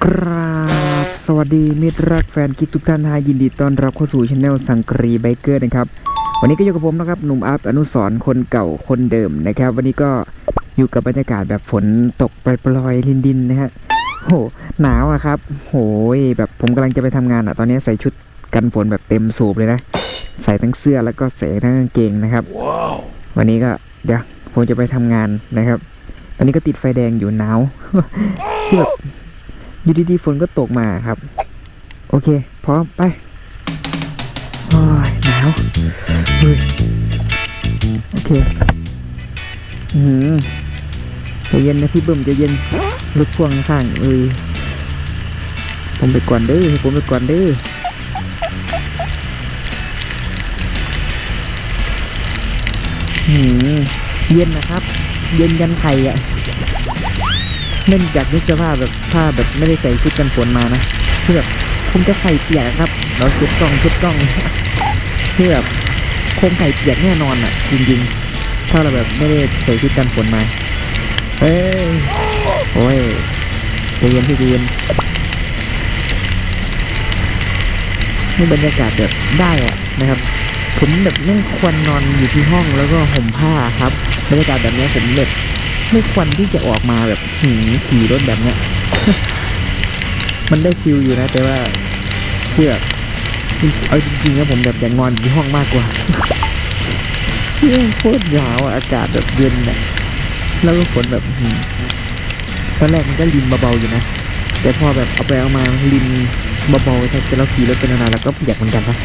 ครับสวัสดีมิตรรักแฟนกิ๊กทุกท่านยินดีต้อนรับเข้าสู่ช anel สังกรีไบเกอร์นะครับวันนี้ก็อยู่กับผมนะครับหนุ่มอัพอนุสรณ์คนเก่าคนเดิมนะครับวันนี้ก็อยู่กับบรรยากาศแบบฝนตกปล่อยๆดินๆนะฮะโหหนาวอะครับโหยแบบผมกำลังจะไปทำงานอะตอนนี้ใส่ชุดกันฝนแบบเต็มสูบเลยนะใส่ทั้งเสื้อแล้วก็ใส่ทั้งกางเกงนะครับ wow. วันนี้ก็เดี๋ยวผมจะไปทำงานนะครับตอนนี้ก็ติดไฟแดงอยู่หนาว ที่แบบอยู่ดีๆฝนก็ตกมาครับโอเคพร้อมไปโอ้ยหนาวโอเคใจเย็นนะพี่เบิ้มใจเย็นรถพ่วงข้างผมไปก่อนเด้อผมไปก่อนเด้อเย็นนะครับเย็นยันไข่อะเล่นจากนึกสภาพแบบผ้าแบบไม่ได้ใส่ชุดกันฝนมานะคือแบบคงจะไข่เปียกครับเราชุดกล้องคือแบบคงไข่เปียกแน่นอนอ่ะจริงๆถ้าเราแบบไม่ได้ใส่ชุดกันฝนมาโอ้ยใจเย็นพี่ใจเย็นนี่บรรยากาศแบบได้อ่ะนะครับผมแบบนั่งควรนอนอยู่ที่ห้องแล้วก็ห่มผ้าครับบรรยากาศแบบนี้ผมแบบไม่ควรที่จะออกมาแบบขี่รถแบบเนี้ย มันได้ฟิลอยู่นะแต่ว่าเชื่อเอาจริงๆนะผมแบบอยากนอนที่ห้องมากกว่า โคตรหนาวอากาศแบบเย็นเนี่ยแล้วก็ฝนแบบตอนแรกมันก็รินเบาๆอยู่นะแต่พอแบบเอาไปเอามารินเบาๆแต่เราขี่รถเป็นนานๆแล้วก็เปียกเหมือนกันนะ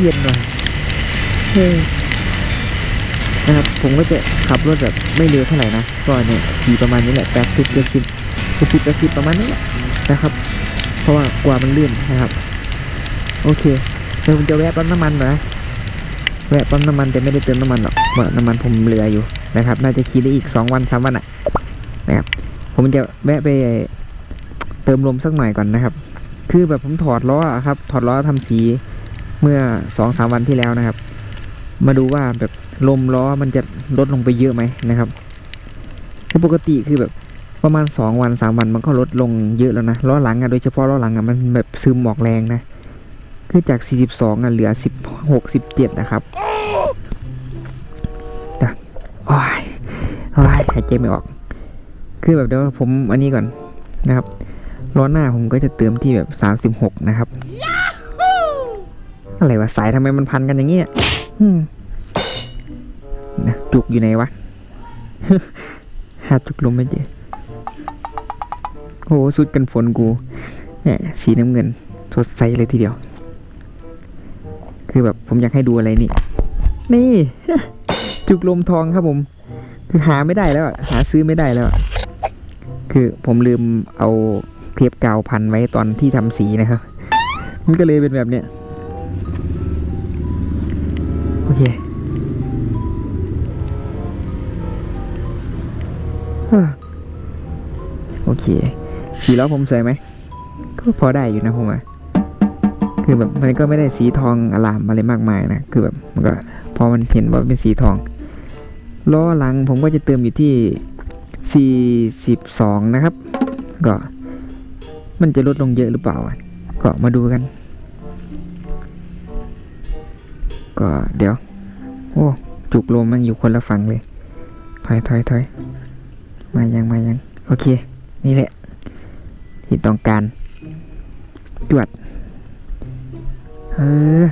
เย็นว่ะนะครับผมก็จะขับรถแบบไม่เร็วเท่าไหร่นะก็เนี่ยขี่ประมาณนี้แหละ80ประมาณนี้แหละนะครับเพราะว่ากว่ามันลื่นนะครับโอเคเดี๋ยวผมจะแวะปั๊มน้ำมันนะแวะปั๊มน้ำมันแต่ไม่ได้เติมน้ำมันหรอกเพราะน้ำมันผมเหลืออยู่นะครับน่าจะขี่ได้อีก2 วัน3 วันอ่ะนะครับผมจะแวะไปเติมลมสักหน่อยก่อนนะครับคือแบบผมถอดล้อครับถอดล้อทำสีเมื่อ 2-3 วันที่แล้วนะครับมาดูว่าแบบลมล้อมันจะลดลงไปเยอะไหมนะครับคือปกติคือแบบประมาณ2 วัน3 วันมันก็ลดลงเยอะแล้วนะล้อหลังโดยเฉพาะล้อหลังมันแบบซึมหมอกแรงนะคือจาก42เหลือ16 17นะครับแต่โอ้ยหายใจไม่ออกคือแบบเดี๋ยวผมอันนี้ก่อนนะครับล้อหน้าผมก็จะเติมที่แบบ36นะครับอะไรวะสายทำไมมันพันกันอย่างเงี้ยนะจุกอยู่ไหนวะ หาจุกลมไม่เจอโอ้สุดกันฝนกูเนี่ยสีน้ำเงินสดใสเลยทีเดียวคือแบบผมอยากให้ดูอะไรนี่ จุกลมทองครับผมคือหาไม่ได้แล้วหาซื้อไม่ได้แล้วคือผมลืมเอาเทปกาวพันไว้ตอนที่ทำสีนะครับมันก็เลยเป็นแบบเนี้ยโอเคโอเคสีล้อผมสวยไหมก็พอได้อยู่นะผมว่าคือแบบมันก็ไม่ได้สีทองอลามอะไรมากมายนะคือแบบมันก็พอมันเห็นว่าเป็นสีทองล้อหลังผมก็จะเติมอยู่ที่42นะครับก็มันจะลดลงเยอะหรือเปล่าก็มาดูกันก็เดี๋ยวโอ้จุกลมมันอยู่คนละฝั่งเลยถอยมายังโอเคนี่แหละที่ต้องการจวด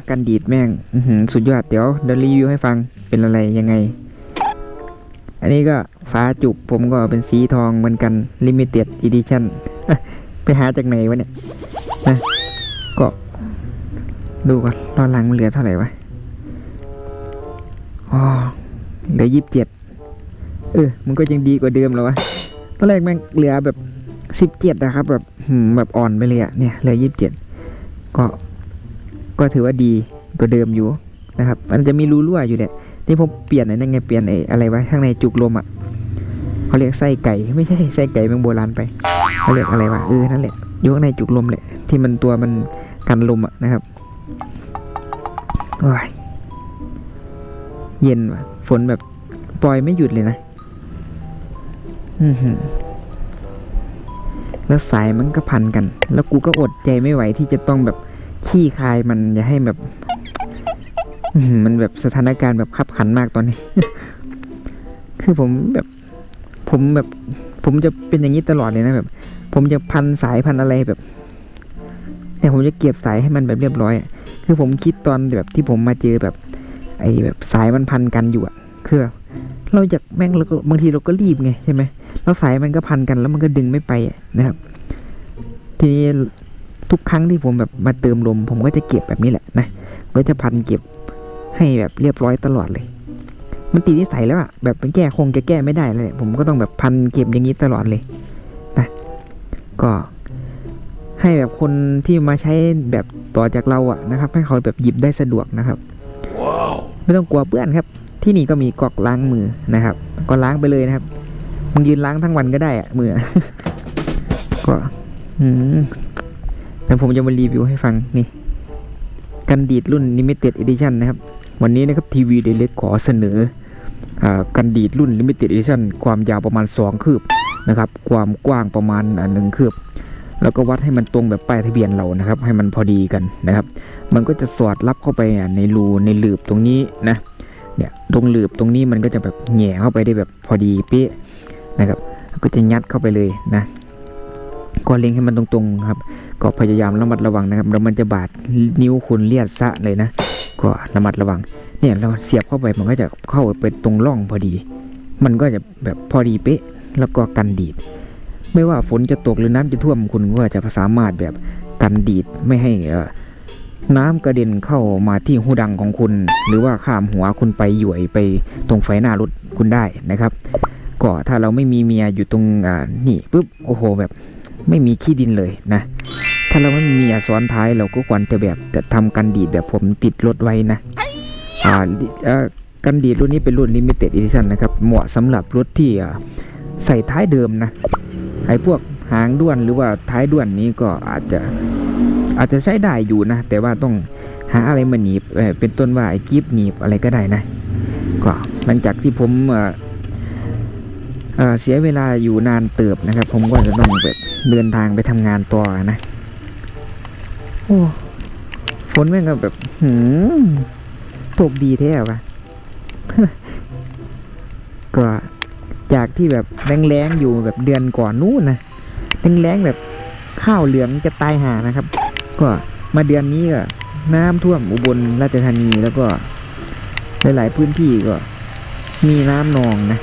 กันดีดแม่งสุดยอดเดี๋ยวรีวิวให้ฟังเป็นอะไรยังไงอันนี้ก็ฟ้าจุกผมก็เป็นสีทองเหมือนกัน Limited Edition ไปหาจากไหนวะเนี่ยนะก็ดูก่อนล้อหลังมันเหลือเท่าไหร่วะอ๋อเหลือ27มันก็ยังดีกว่าเดิมแล้ววะตอนแรกแม่งเหลือแบบ17นะครับแบบอ่อนไปเลยอะเนี่ยเหลือ27ก็ถือว่าดีกว่าเดิมอยู่นะครับมันจะมีรูรั่วอยู่เนี่ยนี่ผมเปลี่ยนนั่นไงเปลี่ยนอะไรวะข้างในจุกลมอ่ะเขาเรียกไส้ไก่ไม่ใช่ไส้ไก่เมืองโบราณไปเขาเรียกอะไรวะนั่นแหละอยู่ข้างในจุกลมแหละที่มันตัวมันกันลมอ่ะนะครับโอ้ยเย็นว่ะฝนแบบปล่อยไม่หยุดเลยนะ แล้วสายมันก็พันกัน แล้วกูก็อดใจไม่ไหวที่จะต้องแบบขี้คายมันอย่าให้แบบ มันแบบสถานการณ์แบบขับขันมากตอนนี้ คือผมจะเป็นอย่างนี้ตลอดเลยนะแบบผมจะพันสายพันอะไรแบบแต่ผมจะเก็บสายให้มันแบบเรียบร้อยคือผมคิดตอนแบบที่ผมมาเจอแบบไอ้แบบสายมันพันกันอยู่อะคือเราอยากแม่งแล้วก็บางทีเราก็รีบไงใช่ไหมแล้วสายมันก็พันกันแล้วมันก็ดึงไม่ไปนะครับทีนี้ทุกครั้งที่ผมแบบมาเติมลมผมก็จะเก็บแบบนี้แหละนะก็จะพันเก็บให้แบบเรียบร้อยตลอดเลยมันติดนิสัยแล้วอะแบบมันคงจะแก้ไม่ได้เลยผมก็ต้องแบบพันเก็บอย่างนี้ตลอดเลยนะก็ให้แบบคนที่มาใช้แบบต่อจากเราอะนะครับให้เขาแบบหยิบได้สะดวกนะครับ wow. ไม่ต้องกลัวเปื้อนครับที่นี่ก็มีก๊อกล้างมือนะครับก็ล้างไปเลยนะครับมึงยืนล้างทั้งวันก็ได้อะมือ ก็แต่ผมจะมารีวิวให้ฟังนี่กันดีดรุ่น Limited Edition นะครับวันนี้นะครับทีวีเดลิทขอเสนอกันดีดรุ่น Limited Edition ความยาวประมาณ2คืบนะครับความกว้างประมาณ1คืบแล้วก็วัดให้มันตรงแบบป้ายทะเบียนเรานะครับให้มันพอดีกันนะครับมันก็จะสอดรับเข้าไปในรูในหลืบตรงนี้นะเนี่ยตรงหลืบตรงนี้มันก็จะแบบแหง่เข้าไปได้แบบพอดีเป๊ะนะครับก็จะยัดเข้าไปเลยนะก็เล็งให้มันตรงๆครับก็พยายามระมัดระวังนะครับแล้วมันจะบาดนิ้วคุณเลียดซะเลยนะก็ระมัดระวังเนี่ยเราเสียบเข้าไปมันก็จะเข้าไปตรงร่องพอดีมันก็จะแบบพอดีเป๊ะแล้วก็กันดีดไม่ว่าฝนจะตกหรือน้ำจะท่วมคุณก็จะสามารถแบบกันดีดไม่ให้น้ำกระเด็นเข้ามาที่หูดังของคุณหรือว่าข้ามหัวคุณไปหย่วยไปตรงไฟหน้ารถคุณได้นะครับก็ถ้าเราไม่มีเมียอยู่ตรงนี่ปุ๊บโอ้โหแบบไม่มีขี้ดินเลยนะถ้าเราไม่มีเมียซ้อนท้ายเราก็ควรจะแบบจะทำกันดีดแบบผมติดรถไว้นะกันดีดรุ่นนี้เป็นรุ่น Limited Edition นะครับเหมาะสำหรับรถที่ใส่ท้ายเดิมนะไอ้พวกหางด้วนหรือว่าท้ายด้วนนี้ก็อาจจะใช้ได้อยู่นะแต่ว่าต้องหาอะไรมาหนีบเป็นต้นว่าไอ้กิ๊บหนีบอะไรก็ได้นะก็หลังจากที่ผมเสียเวลาอยู่นานเติบนะครับผมก็จะต้องแบบเดินทางไปทำงานต่อนะโอ้ฝนแม่งก็แบบตกดีแท้ว่ะ ก็จากที่แบบแรงๆอยู่แบบเดือนก่อนนู้นนะแรงๆแบบข้าวเหลืองจะตายห่านะครับก็มาเดือนนี้ก็น้ำท่วมอุบลราชธานีแล้วก็หลายๆพื้นที่ก็มีน้ำนองนะ